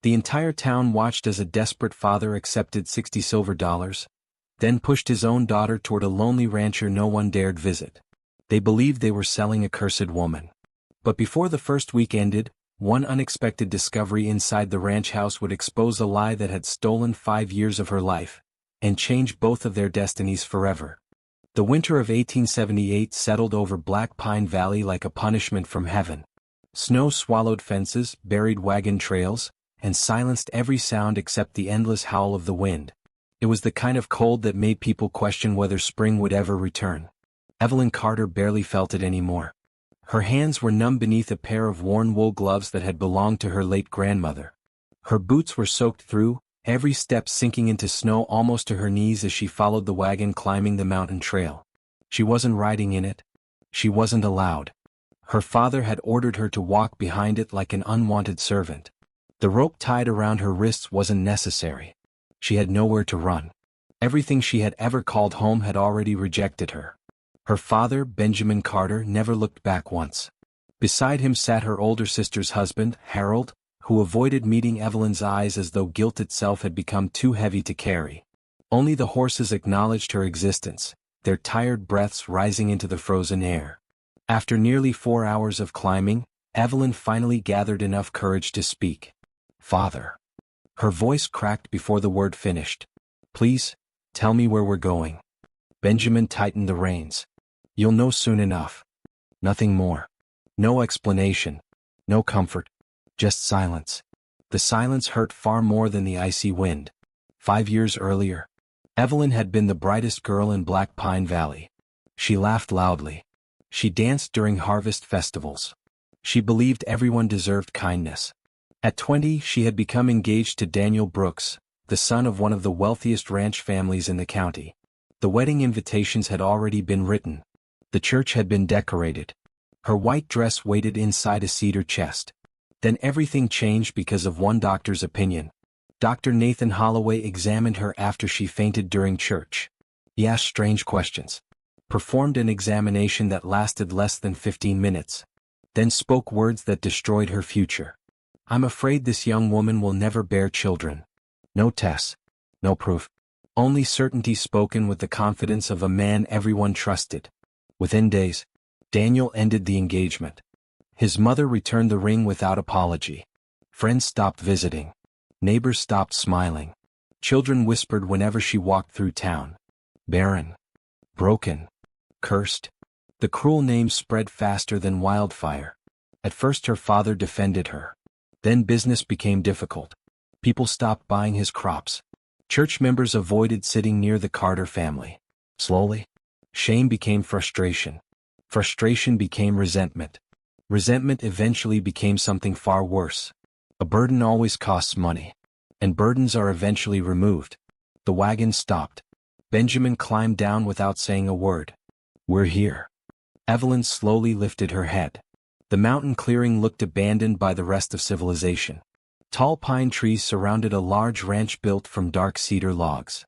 The entire town watched as a desperate father accepted $60 silver, then pushed his own daughter toward a lonely rancher no one dared visit. They believed they were selling a cursed woman. But before the first week ended, one unexpected discovery inside the ranch house would expose a lie that had stolen 5 years of her life, and change both of their destinies forever. The winter of 1878 settled over Black Pine Valley like a punishment from heaven. Snow swallowed fences, buried wagon trails, and silenced every sound except the endless howl of the wind. It was the kind of cold that made people question whether spring would ever return. Evelyn Carter barely felt it anymore. Her hands were numb beneath a pair of worn wool gloves that had belonged to her late grandmother. Her boots were soaked through, every step sinking into snow almost to her knees as she followed the wagon climbing the mountain trail. She wasn't riding in it. She wasn't allowed. Her father had ordered her to walk behind it like an unwanted servant. The rope tied around her wrists wasn't necessary. She had nowhere to run. Everything she had ever called home had already rejected her. Her father, Benjamin Carter, never looked back once. Beside him sat her older sister's husband, Harold, who avoided meeting Evelyn's eyes as though guilt itself had become too heavy to carry. Only the horses acknowledged her existence, their tired breaths rising into the frozen air. After nearly 4 hours of climbing, Evelyn finally gathered enough courage to speak. "Father." Her voice cracked before the word finished. "Please, tell me where we're going." Benjamin tightened the reins. "You'll know soon enough." Nothing more. No explanation. No comfort. Just silence. The silence hurt far more than the icy wind. 5 years earlier, Evelyn had been the brightest girl in Black Pine Valley. She laughed loudly. She danced during harvest festivals. She believed everyone deserved kindness. At 20, she had become engaged to Daniel Brooks, the son of one of the wealthiest ranch families in the county. The wedding invitations had already been written. The church had been decorated. Her white dress waited inside a cedar chest. Then everything changed because of one doctor's opinion. Dr. Nathan Holloway examined her after she fainted during church. He asked strange questions, performed an examination that lasted less than 15 minutes, then spoke words that destroyed her future. "I'm afraid this young woman will never bear children." No tests. No proof. Only certainty spoken with the confidence of a man everyone trusted. Within days, Daniel ended the engagement. His mother returned the ring without apology. Friends stopped visiting. Neighbors stopped smiling. Children whispered whenever she walked through town. Barren. Broken. Cursed. The cruel name spread faster than wildfire. At first her father defended her. Then business became difficult. People stopped buying his crops. Church members avoided sitting near the Carter family. Slowly, shame became frustration. Frustration became resentment. Resentment eventually became something far worse. A burden always costs money. And burdens are eventually removed. The wagon stopped. Benjamin climbed down without saying a word. "We're here." Evelyn slowly lifted her head. The mountain clearing looked abandoned by the rest of civilization. Tall pine trees surrounded a large ranch built from dark cedar logs.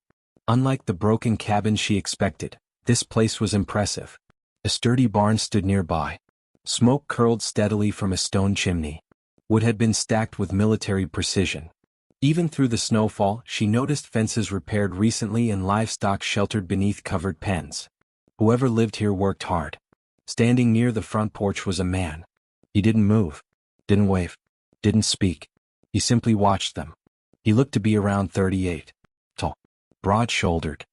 Unlike the broken cabin she expected, this place was impressive. A sturdy barn stood nearby. Smoke curled steadily from a stone chimney. Wood had been stacked with military precision. Even through the snowfall, she noticed fences repaired recently and livestock sheltered beneath covered pens. Whoever lived here worked hard. Standing near the front porch was a man. He didn't move, didn't wave, didn't speak. He simply watched them. He looked to be around 38. Tall, broad-shouldered.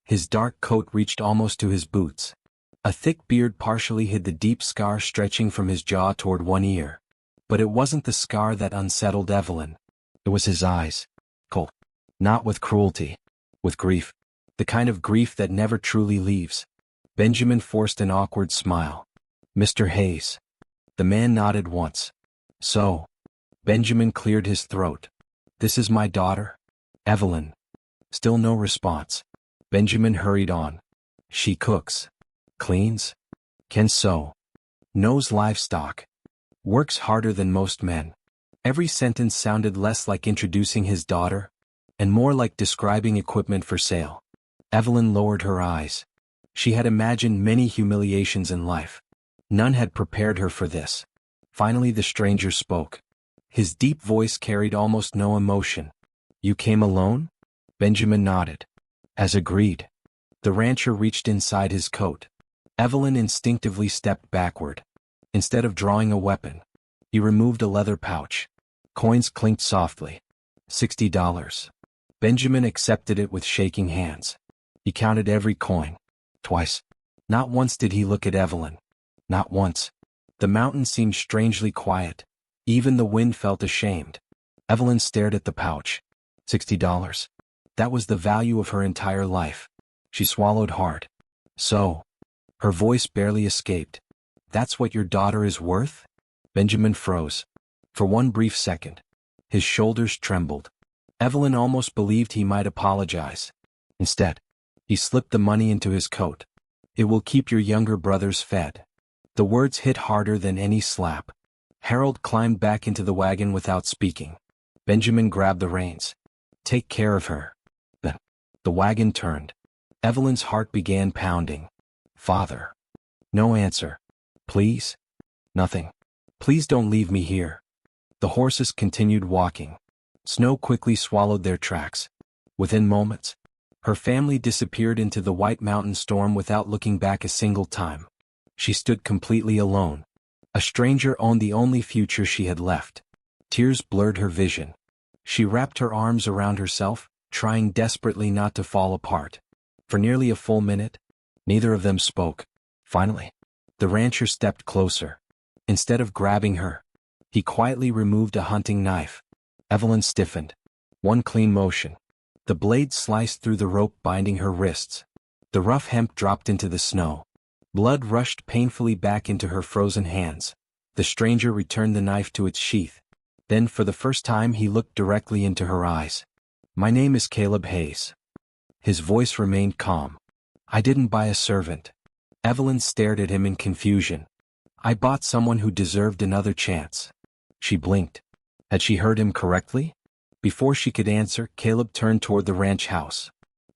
His dark coat reached almost to his boots. A thick beard partially hid the deep scar stretching from his jaw toward one ear. But it wasn't the scar that unsettled Evelyn. It was his eyes. Cold. Not with cruelty. With grief. The kind of grief that never truly leaves. Benjamin forced an awkward smile. "Mr. Hayes." The man nodded once. "So." Benjamin cleared his throat. "This is my daughter, Evelyn." Still no response. Benjamin hurried on. "She cooks. Cleans. Can sew. Knows livestock. Works harder than most men." Every sentence sounded less like introducing his daughter, and more like describing equipment for sale. Evelyn lowered her eyes. She had imagined many humiliations in life. None had prepared her for this. Finally the stranger spoke. His deep voice carried almost no emotion. "You came alone?" Benjamin nodded. As agreed. The rancher reached inside his coat. Evelyn instinctively stepped backward. Instead of drawing a weapon, he removed a leather pouch. Coins clinked softly. $60. Benjamin accepted it with shaking hands. He counted every coin. Twice. Not once did he look at Evelyn. Not once. The mountain seemed strangely quiet. Even the wind felt ashamed. Evelyn stared at the pouch. $60. That was the value of her entire life. She swallowed hard. "So?" Her voice barely escaped. "That's what your daughter is worth?" Benjamin froze. For one brief second. His shoulders trembled. Evelyn almost believed he might apologize. Instead, he slipped the money into his coat. "It will keep your younger brothers fed." The words hit harder than any slap. Harold climbed back into the wagon without speaking. Benjamin grabbed the reins. "Take care of her." The wagon turned. Evelyn's heart began pounding. "Father." No answer. "Please?" "Nothing. Please don't leave me here." The horses continued walking. Snow quickly swallowed their tracks. Within moments, her family disappeared into the white mountain storm without looking back a single time. She stood completely alone. A stranger owned the only future she had left. Tears blurred her vision. She wrapped her arms around herself, trying desperately not to fall apart. For nearly a full minute, neither of them spoke. Finally, the rancher stepped closer. Instead of grabbing her, he quietly removed a hunting knife. Evelyn stiffened. One clean motion. The blade sliced through the rope binding her wrists. The rough hemp dropped into the snow. Blood rushed painfully back into her frozen hands. The stranger returned the knife to its sheath. Then for the first time he looked directly into her eyes. "My name is Caleb Hayes." His voice remained calm. "I didn't buy a servant." Evelyn stared at him in confusion. "I bought someone who deserved another chance." She blinked. Had she heard him correctly? Before she could answer, Caleb turned toward the ranch house.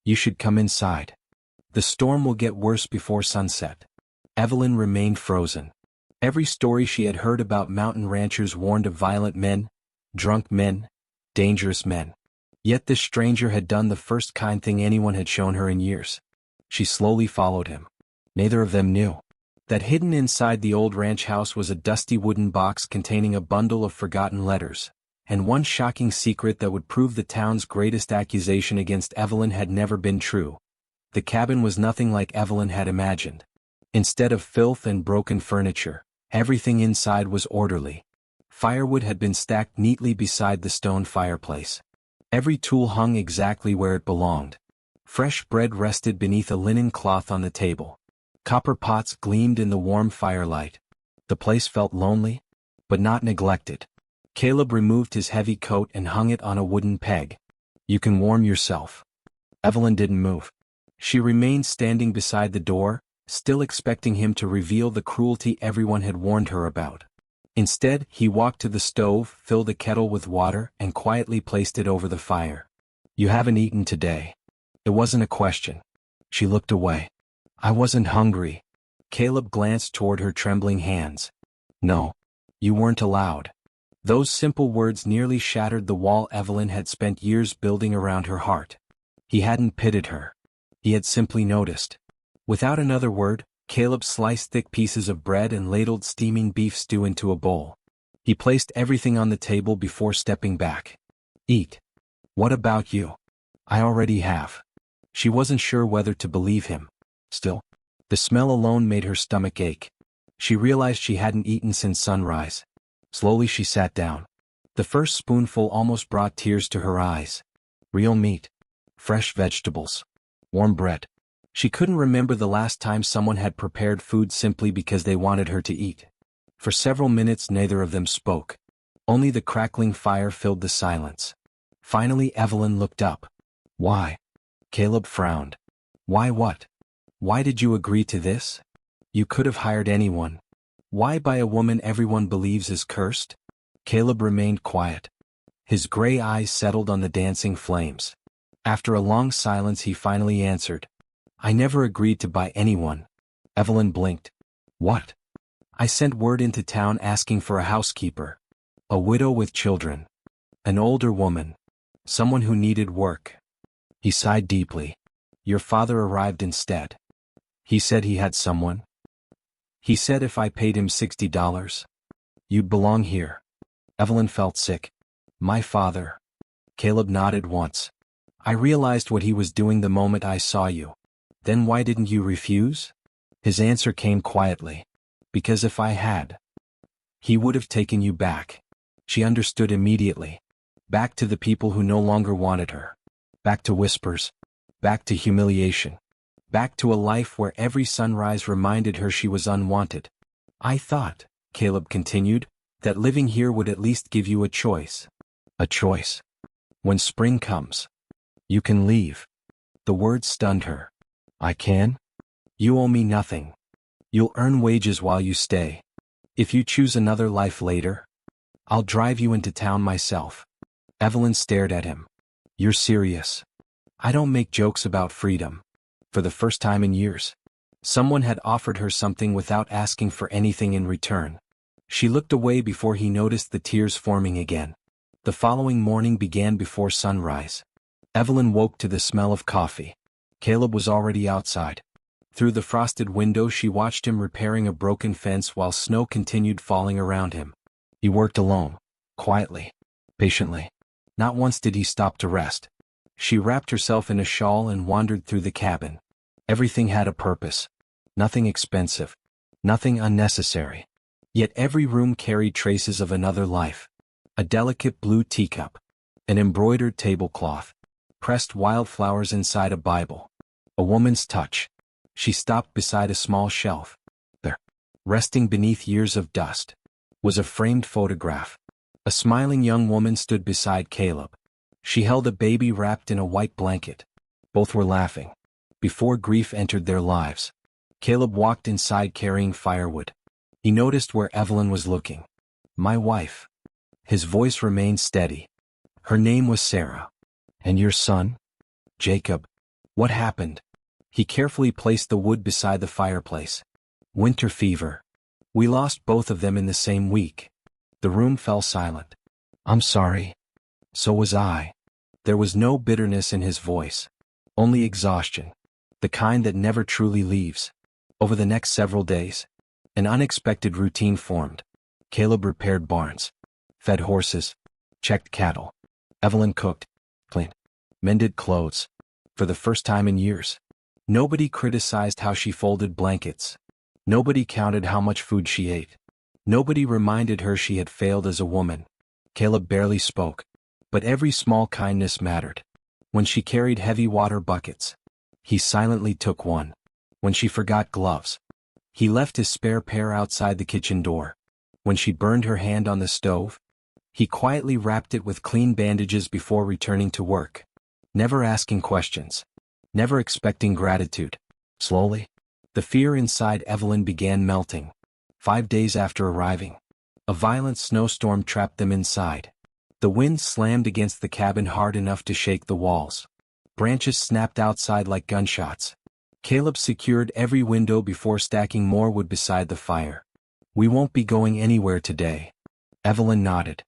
"You should come inside. The storm will get worse before sunset." Evelyn remained frozen. Every story she had heard about mountain ranchers warned of violent men, drunk men, dangerous men. Yet this stranger had done the first kind thing anyone had shown her in years. She slowly followed him. Neither of them knew that hidden inside the old ranch house was a dusty wooden box containing a bundle of forgotten letters, and one shocking secret that would prove the town's greatest accusation against Evelyn had never been true. The cabin was nothing like Evelyn had imagined. Instead of filth and broken furniture, everything inside was orderly. Firewood had been stacked neatly beside the stone fireplace. Every tool hung exactly where it belonged. Fresh bread rested beneath a linen cloth on the table. Copper pots gleamed in the warm firelight. The place felt lonely, but not neglected. Caleb removed his heavy coat and hung it on a wooden peg. "You can warm yourself." Evelyn didn't move. She remained standing beside the door, still expecting him to reveal the cruelty everyone had warned her about. Instead, he walked to the stove, filled a kettle with water, and quietly placed it over the fire. "You haven't eaten today." It wasn't a question. She looked away. "I wasn't hungry." Caleb glanced toward her trembling hands. "No. You weren't allowed." Those simple words nearly shattered the wall Evelyn had spent years building around her heart. He hadn't pitied her. He had simply noticed. Without another word, Caleb sliced thick pieces of bread and ladled steaming beef stew into a bowl. He placed everything on the table before stepping back. "Eat." "What about you?" "I already have." She wasn't sure whether to believe him. Still, the smell alone made her stomach ache. She realized she hadn't eaten since sunrise. Slowly she sat down. The first spoonful almost brought tears to her eyes. Real meat. Fresh vegetables. Warm bread. She couldn't remember the last time someone had prepared food simply because they wanted her to eat. For several minutes neither of them spoke. Only the crackling fire filled the silence. Finally Evelyn looked up. "Why?" Caleb frowned. "Why what? Why did you agree to this? You could have hired anyone. Why buy a woman everyone believes is cursed?" Caleb remained quiet. His gray eyes settled on the dancing flames. After a long silence he finally answered. "I never agreed to buy anyone." Evelyn blinked. "What?" "I sent word into town asking for a housekeeper." A widow with children. An older woman. Someone who needed work. He sighed deeply. Your father arrived instead. He said he had someone. He said if I paid him $60, you'd belong here. Evelyn felt sick. My father. Caleb nodded once. I realized what he was doing the moment I saw you. Then why didn't you refuse? His answer came quietly. Because if I had, he would have taken you back. She understood immediately. Back to the people who no longer wanted her. Back to whispers. Back to humiliation. Back to a life where every sunrise reminded her she was unwanted. I thought, Caleb continued, that living here would at least give you a choice. A choice. When spring comes, you can leave. The words stunned her. I can? You owe me nothing. You'll earn wages while you stay. If you choose another life later, I'll drive you into town myself. Evelyn stared at him. You're serious? I don't make jokes about freedom. For the first time in years, someone had offered her something without asking for anything in return. She looked away before he noticed the tears forming again. The following morning began before sunrise. Evelyn woke to the smell of coffee. Caleb was already outside. Through the frosted window she watched him repairing a broken fence while snow continued falling around him. He worked alone, quietly, patiently. Not once did he stop to rest. She wrapped herself in a shawl and wandered through the cabin. Everything had a purpose. Nothing expensive. Nothing unnecessary. Yet every room carried traces of another life. A delicate blue teacup. An embroidered tablecloth. Pressed wildflowers inside a Bible. A woman's touch. She stopped beside a small shelf. There, resting beneath years of dust, was a framed photograph. A smiling young woman stood beside Caleb. She held a baby wrapped in a white blanket. Both were laughing. Before grief entered their lives, Caleb walked inside carrying firewood. He noticed where Evelyn was looking. My wife. His voice remained steady. Her name was Sarah. And your son? Jacob. What happened? He carefully placed the wood beside the fireplace. Winter fever. We lost both of them in the same week. The room fell silent. I'm sorry. So was I. There was no bitterness in his voice. Only exhaustion. The kind that never truly leaves. Over the next several days, an unexpected routine formed. Caleb repaired barns. Fed horses. Checked cattle. Evelyn cooked. Cleaned. Mended clothes. For the first time in years, nobody criticized how she folded blankets. Nobody counted how much food she ate. Nobody reminded her she had failed as a woman. Caleb barely spoke. But every small kindness mattered. When she carried heavy water buckets, he silently took one. When she forgot gloves, he left his spare pair outside the kitchen door. When she burned her hand on the stove, he quietly wrapped it with clean bandages before returning to work. Never asking questions. Never expecting gratitude. Slowly, the fear inside Evelyn began melting. 5 days after arriving, a violent snowstorm trapped them inside. The wind slammed against the cabin hard enough to shake the walls. Branches snapped outside like gunshots. Caleb secured every window before stacking more wood beside the fire. We won't be going anywhere today. Evelyn nodded.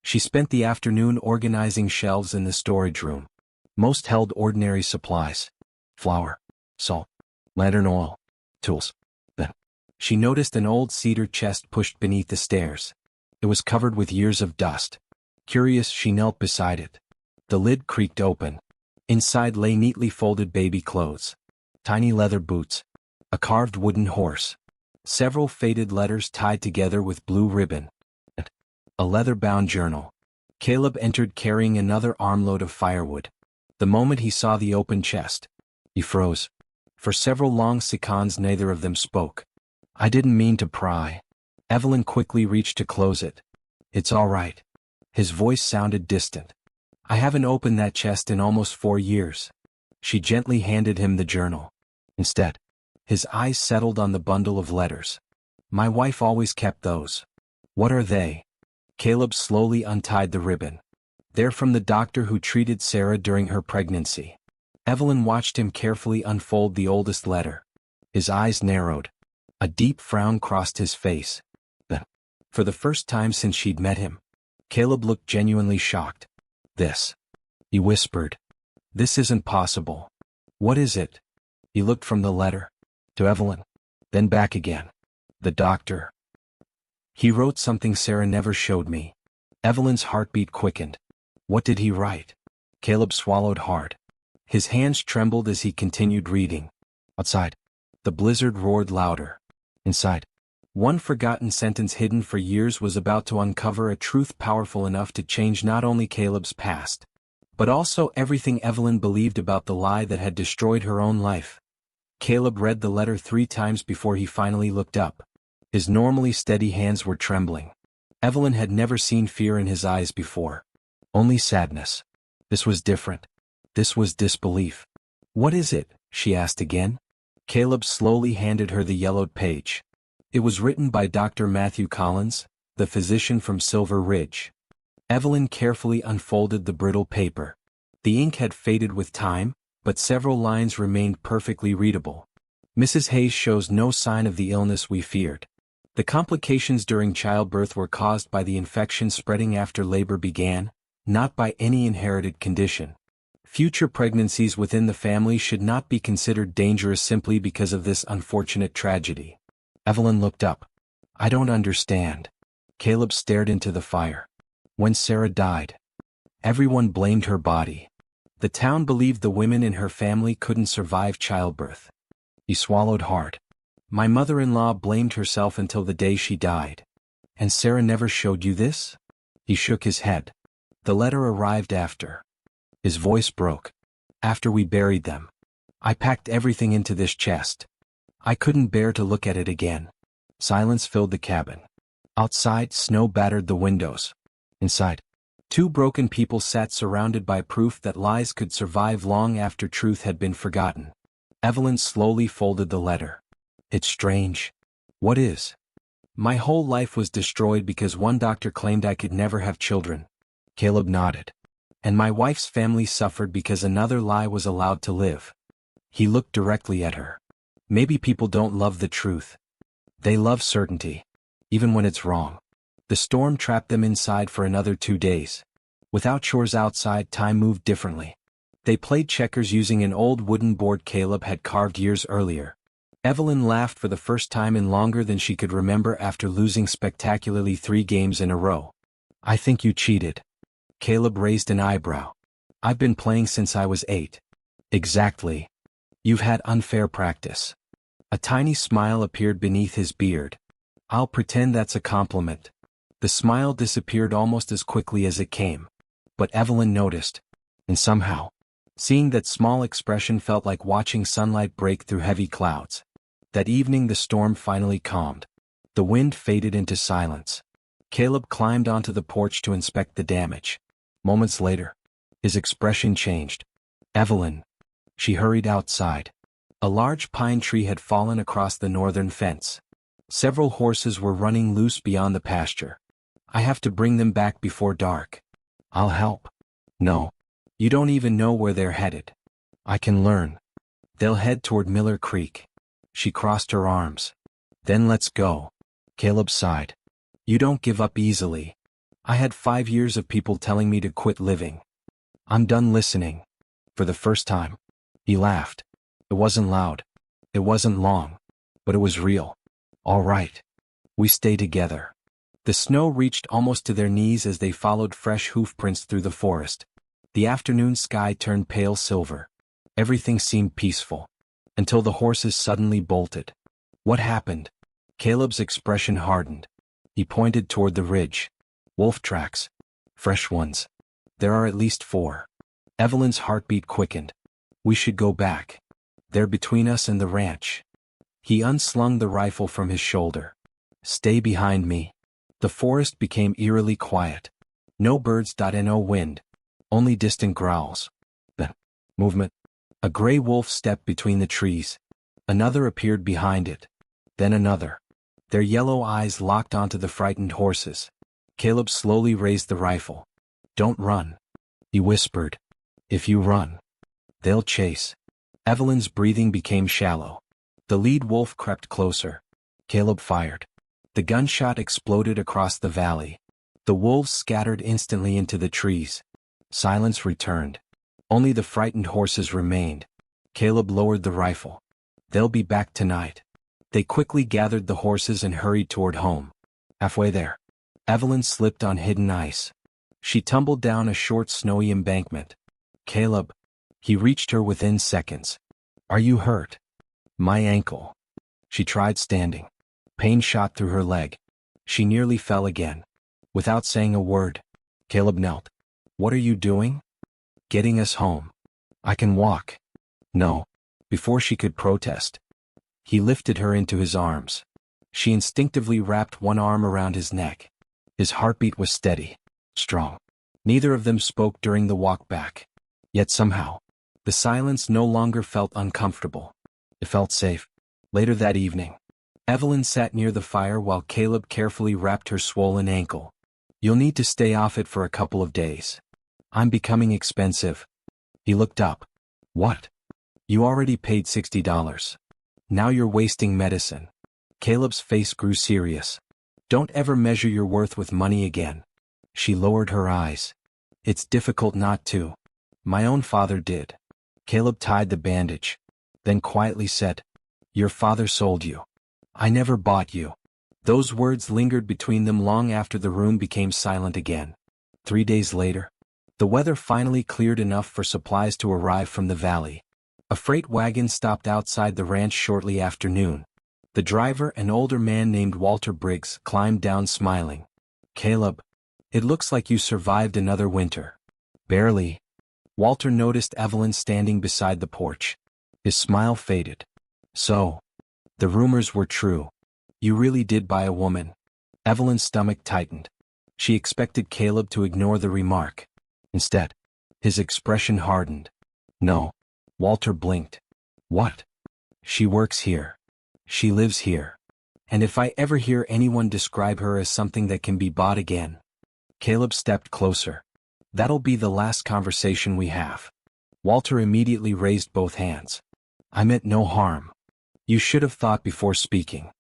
She spent the afternoon organizing shelves in the storage room. Most held ordinary supplies. Flour, salt, lantern oil, tools. Then, she noticed an old cedar chest pushed beneath the stairs. It was covered with years of dust. Curious, she knelt beside it. The lid creaked open. Inside lay neatly folded baby clothes. Tiny leather boots. A carved wooden horse. Several faded letters tied together with blue ribbon. And a leather-bound journal. Caleb entered carrying another armload of firewood. The moment he saw the open chest, he froze. For several long seconds neither of them spoke. I didn't mean to pry. Evelyn quickly reached to close it. It's all right. His voice sounded distant. I haven't opened that chest in almost 4 years. She gently handed him the journal. Instead, his eyes settled on the bundle of letters. My wife always kept those. What are they? Caleb slowly untied the ribbon. They're from the doctor who treated Sarah during her pregnancy. Evelyn watched him carefully unfold the oldest letter. His eyes narrowed. A deep frown crossed his face. Then, for the first time since she'd met him, Caleb looked genuinely shocked. This. He whispered. This isn't possible. What is it? He looked from the letter to Evelyn, then back again. The doctor. He wrote something Sarah never showed me. Evelyn's heartbeat quickened. What did he write? Caleb swallowed hard. His hands trembled as he continued reading. Outside, the blizzard roared louder. Inside, one forgotten sentence hidden for years was about to uncover a truth powerful enough to change not only Caleb's past, but also everything Evelyn believed about the lie that had destroyed her own life. Caleb read the letter 3 times before he finally looked up. His normally steady hands were trembling. Evelyn had never seen fear in his eyes before. Only sadness. This was different. This was disbelief. What is it? She asked again. Caleb slowly handed her the yellowed page. It was written by Dr. Matthew Collins, the physician from Silver Ridge. Evelyn carefully unfolded the brittle paper. The ink had faded with time, but several lines remained perfectly readable. Mrs. Hayes shows no sign of the illness we feared. The complications during childbirth were caused by the infection spreading after labor began, not by any inherited condition. Future pregnancies within the family should not be considered dangerous simply because of this unfortunate tragedy. Evelyn looked up. I don't understand. Caleb stared into the fire. When Sarah died, everyone blamed her body. The town believed the women in her family couldn't survive childbirth. He swallowed hard. My mother-in-law blamed herself until the day she died. And Sarah never showed you this? He shook his head. The letter arrived after. His voice broke. After we buried them. I packed everything into this chest. I couldn't bear to look at it again. Silence filled the cabin. Outside, snow battered the windows. Inside, 2 broken people sat surrounded by proof that lies could survive long after truth had been forgotten. Evelyn slowly folded the letter. It's strange. What is? My whole life was destroyed because one doctor claimed I could never have children. Caleb nodded. And my wife's family suffered because another lie was allowed to live. He looked directly at her. Maybe people don't love the truth. They love certainty. Even when it's wrong. The storm trapped them inside for another 2 days. Without chores outside, time moved differently. They played checkers using an old wooden board Caleb had carved years earlier. Evelyn laughed for the first time in longer than she could remember after losing spectacularly 3 games in a row. I think you cheated. Caleb raised an eyebrow. I've been playing since I was 8. Exactly. You've had unfair practice. A tiny smile appeared beneath his beard. I'll pretend that's a compliment. The smile disappeared almost as quickly as it came. But Evelyn noticed. And somehow, seeing that small expression felt like watching sunlight break through heavy clouds. That evening the storm finally calmed. The wind faded into silence. Caleb climbed onto the porch to inspect the damage. Moments later, his expression changed. Evelyn. She hurried outside. A large pine tree had fallen across the northern fence. Several horses were running loose beyond the pasture. I have to bring them back before dark. I'll help. No. You don't even know where they're headed. I can learn. They'll head toward Miller Creek. She crossed her arms. Then let's go. Caleb sighed. You don't give up easily. I had 5 years of people telling me to quit living. I'm done listening. For the first time. He laughed. It wasn't loud. It wasn't long. But it was real. All right. We stay together. The snow reached almost to their knees as they followed fresh hoofprints through the forest. The afternoon sky turned pale silver. Everything seemed peaceful. Until the horses suddenly bolted. What happened? Caleb's expression hardened. He pointed toward the ridge. Wolf tracks. Fresh ones. There are at least 4. Evelyn's heartbeat quickened. We should go back. They're between us and the ranch. He unslung the rifle from his shoulder. Stay behind me. The forest became eerily quiet. No birds, no wind. Only distant growls. Then, movement. A gray wolf stepped between the trees. Another appeared behind it. Then another. Their yellow eyes locked onto the frightened horses. Caleb slowly raised the rifle. Don't run. He whispered. If you run, they'll chase. Evelyn's breathing became shallow. The lead wolf crept closer. Caleb fired. The gunshot exploded across the valley. The wolves scattered instantly into the trees. Silence returned. Only the frightened horses remained. Caleb lowered the rifle. They'll be back tonight. They quickly gathered the horses and hurried toward home. Halfway there, Evelyn slipped on hidden ice. She tumbled down a short snowy embankment. Caleb. He reached her within seconds. Are you hurt? My ankle. She tried standing. Pain shot through her leg. She nearly fell again. Without saying a word, Caleb knelt. What are you doing? Getting us home. I can walk. No. Before she could protest, he lifted her into his arms. She instinctively wrapped one arm around his neck. His heartbeat was steady, strong. Neither of them spoke during the walk back. Yet somehow, the silence no longer felt uncomfortable. It felt safe. Later that evening, Evelyn sat near the fire while Caleb carefully wrapped her swollen ankle. You'll need to stay off it for a couple of days. I'm becoming expensive. He looked up. What? You already paid $60. Now you're wasting medicine. Caleb's face grew serious. Don't ever measure your worth with money again. She lowered her eyes. It's difficult not to. My own father did. Caleb tied the bandage. Then quietly said, Your father sold you. I never bought you. Those words lingered between them long after the room became silent again. 3 days later, the weather finally cleared enough for supplies to arrive from the valley. A freight wagon stopped outside the ranch shortly after noon. The driver, an older man named Walter Briggs, climbed down smiling. Caleb, it looks like you survived another winter. Barely. Walter noticed Evelyn standing beside the porch. His smile faded. So, the rumors were true. You really did buy a woman. Evelyn's stomach tightened. She expected Caleb to ignore the remark. Instead, his expression hardened. No. Walter blinked. What? She works here. She lives here. And if I ever hear anyone describe her as something that can be bought again. Caleb stepped closer. That'll be the last conversation we have. Walter immediately raised both hands. I meant no harm. You should have thought before speaking.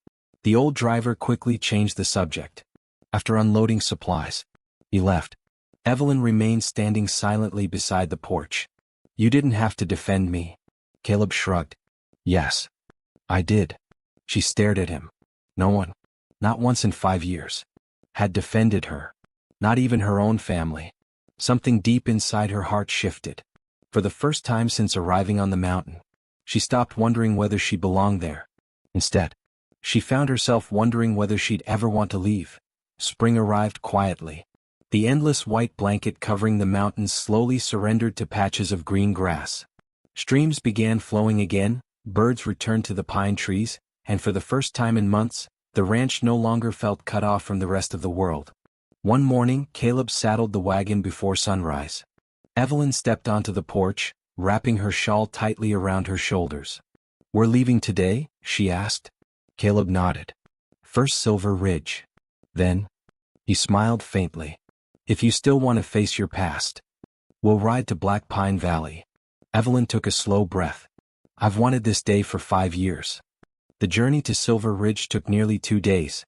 The old driver quickly changed the subject. After unloading supplies, he left. Evelyn remained standing silently beside the porch. You didn't have to defend me. Caleb shrugged. Yes. I did. She stared at him. No one, not once in 5 years, had defended her. Not even her own family. Something deep inside her heart shifted. For the first time since arriving on the mountain, she stopped wondering whether she belonged there. Instead, she found herself wondering whether she'd ever want to leave. Spring arrived quietly. The endless white blanket covering the mountains slowly surrendered to patches of green grass. Streams began flowing again, birds returned to the pine trees, and for the first time in months, the ranch no longer felt cut off from the rest of the world. One morning, Caleb saddled the wagon before sunrise. Evelyn stepped onto the porch, wrapping her shawl tightly around her shoulders. We're leaving today? She asked. Caleb nodded. First Silver Ridge. Then, he smiled faintly. If you still want to face your past, we'll ride to Black Pine Valley. Evelyn took a slow breath. I've wanted this day for 5 years. The journey to Silver Ridge took nearly 2 days.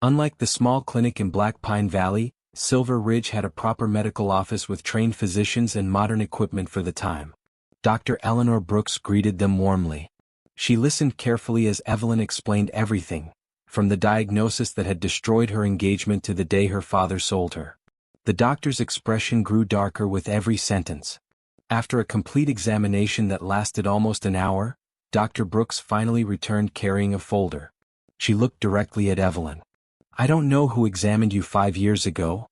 Unlike the small clinic in Black Pine Valley, Silver Ridge had a proper medical office with trained physicians and modern equipment for the time. Dr. Eleanor Brooks greeted them warmly. She listened carefully as Evelyn explained everything, from the diagnosis that had destroyed her engagement to the day her father sold her. The doctor's expression grew darker with every sentence. After a complete examination that lasted almost an hour, Dr. Brooks finally returned carrying a folder. She looked directly at Evelyn. I don't know who examined you 5 years ago,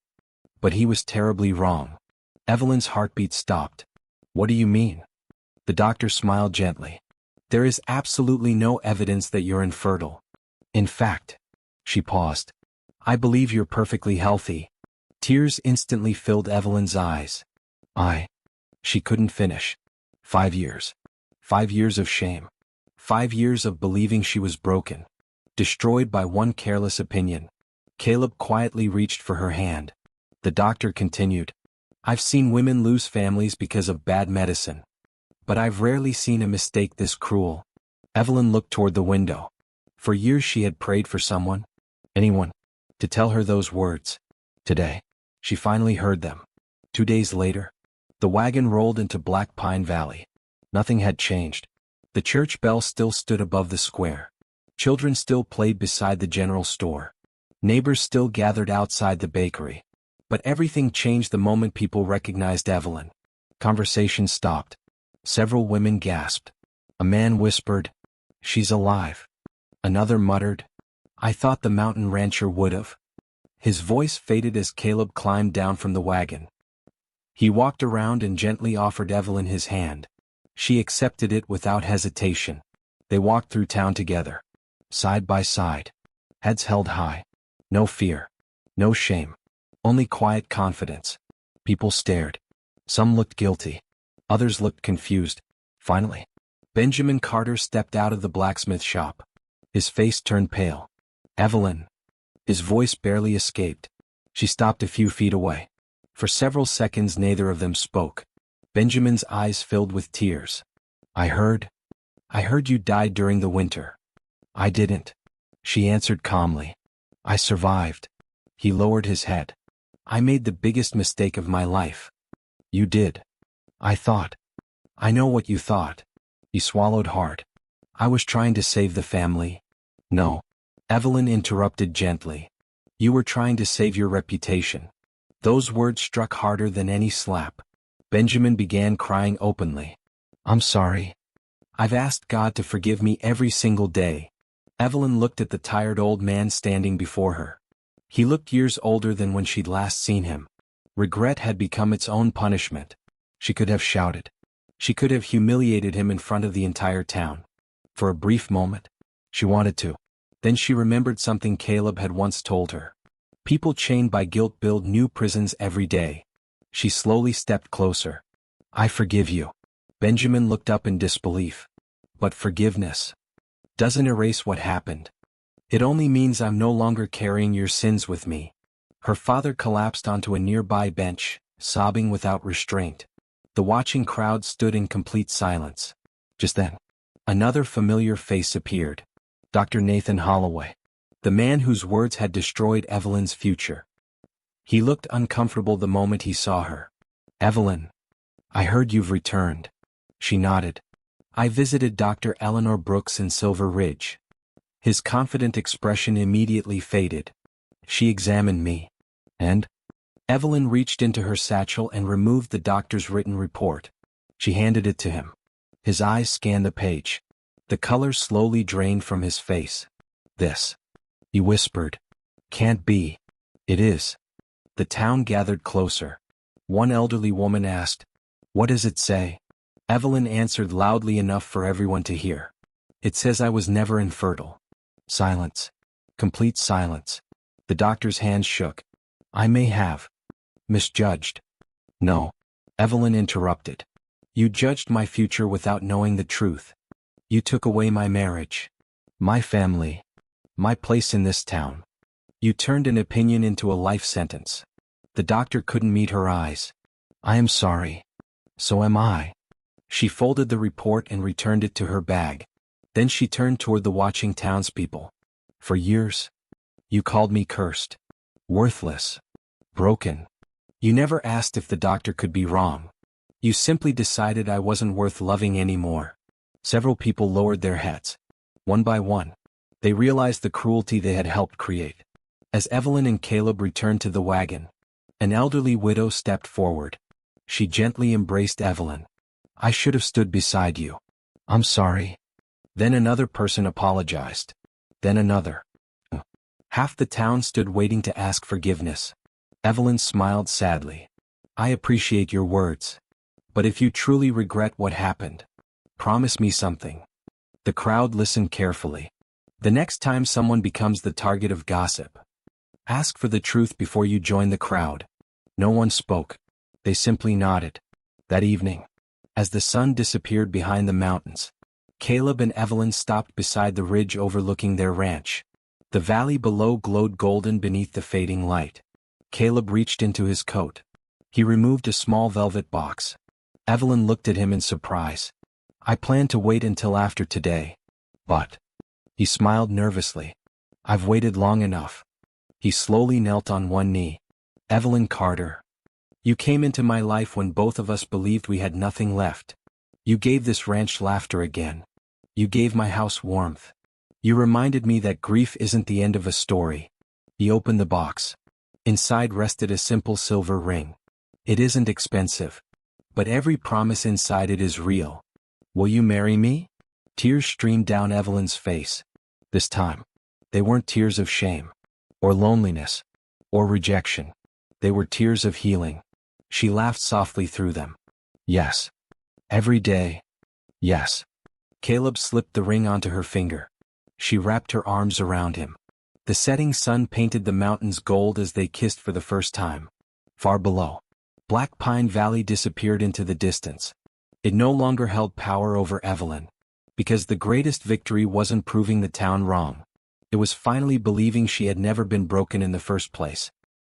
but he was terribly wrong. Evelyn's heartbeat stopped. What do you mean? The doctor smiled gently. There is absolutely no evidence that you're infertile. In fact, she paused. I believe you're perfectly healthy. Tears instantly filled Evelyn's eyes. She couldn't finish. 5 years. 5 years of shame. 5 years of believing she was broken. Destroyed by one careless opinion. Caleb quietly reached for her hand. The doctor continued. I've seen women lose families because of bad medicine. But I've rarely seen a mistake this cruel. Evelyn looked toward the window. For years she had prayed for someone, anyone, to tell her those words. Today, She finally heard them. 2 days later, the wagon rolled into Black Pine Valley. Nothing had changed. The church bell still stood above the square. Children still played beside the general store. Neighbors still gathered outside the bakery. But everything changed the moment people recognized Evelyn. Conversation stopped. Several women gasped. A man whispered, "She's alive." Another muttered, "I thought the mountain rancher would've." His voice faded as Caleb climbed down from the wagon. He walked around and gently offered Evelyn his hand. She accepted it without hesitation. They walked through town together, side by side, heads held high. No fear, no shame, only quiet confidence. People stared. Some looked guilty. Others looked confused. Finally, Benjamin Carter stepped out of the blacksmith shop. His face turned pale. "Evelyn." His voice barely escaped. She stopped a few feet away. For several seconds neither of them spoke. Benjamin's eyes filled with tears. I heard you died during the winter." "I didn't," she answered calmly. "I survived." He lowered his head. "I made the biggest mistake of my life." "You did." "I thought." "I know what you thought." He swallowed hard. "I was trying to save the family." "No," Evelyn interrupted gently. "You were trying to save your reputation." Those words struck harder than any slap. Benjamin began crying openly. "I'm sorry. I've asked God to forgive me every single day." Evelyn looked at the tired old man standing before her. He looked years older than when she'd last seen him. Regret had become its own punishment. She could have shouted. She could have humiliated him in front of the entire town. For a brief moment, she wanted to. Then she remembered something Caleb had once told her. People chained by guilt build new prisons every day. She slowly stepped closer. "I forgive you." Benjamin looked up in disbelief. "But forgiveness doesn't erase what happened. It only means I'm no longer carrying your sins with me." Her father collapsed onto a nearby bench, sobbing without restraint. The watching crowd stood in complete silence. Just then, another familiar face appeared. Dr. Nathan Holloway, the man whose words had destroyed Evelyn's future. He looked uncomfortable the moment he saw her. "Evelyn, I heard you've returned." She nodded. "I visited Dr. Eleanor Brooks in Silver Ridge." His confident expression immediately faded. "She examined me. And?" Evelyn reached into her satchel and removed the doctor's written report. She handed it to him. His eyes scanned the page. The color slowly drained from his face. "This," he whispered. "Can't be." "It is." The town gathered closer. One elderly woman asked, "What does it say?" Evelyn answered loudly enough for everyone to hear. "It says I was never infertile." Silence. Complete silence. The doctor's hand shook. "I may have misjudged." "No," Evelyn interrupted. "You judged my future without knowing the truth. You took away my marriage, my family, my place in this town. You turned an opinion into a life sentence." The doctor couldn't meet her eyes. "I am sorry." "So am I." She folded the report and returned it to her bag. Then she turned toward the watching townspeople. "For years, you called me cursed, worthless, broken. You never asked if the doctor could be wrong. You simply decided I wasn't worth loving anymore." Several people lowered their heads. One by one, they realized the cruelty they had helped create. As Evelyn and Caleb returned to the wagon, an elderly widow stepped forward. She gently embraced Evelyn. "I should have stood beside you. I'm sorry." Then another person apologized. Then another. Half the town stood waiting to ask forgiveness. Evelyn smiled sadly. "I appreciate your words. But if you truly regret what happened, promise me something." The crowd listened carefully. "The next time someone becomes the target of gossip, ask for the truth before you join the crowd." No one spoke. They simply nodded. That evening, as the sun disappeared behind the mountains, Caleb and Evelyn stopped beside the ridge overlooking their ranch. The valley below glowed golden beneath the fading light. Caleb reached into his coat. He removed a small velvet box. Evelyn looked at him in surprise. "I planned to wait until after today. But..." He smiled nervously. "I've waited long enough." He slowly knelt on one knee. Evelyn Carter. You came into my life when both of us believed we had nothing left. You gave this ranch laughter again. You gave my house warmth. You reminded me that grief isn't the end of a story. He opened the box. Inside rested a simple silver ring. It isn't expensive. But every promise inside it is real. Will you marry me? Tears streamed down Evelyn's face. This time, they weren't tears of shame, or loneliness, or rejection. They were tears of healing. She laughed softly through them. Yes. Every day. Yes. Caleb slipped the ring onto her finger. She wrapped her arms around him. The setting sun painted the mountains gold as they kissed for the first time. Far below, Black Pine Valley disappeared into the distance. It no longer held power over Evelyn. Because the greatest victory wasn't proving the town wrong. It was finally believing she had never been broken in the first place.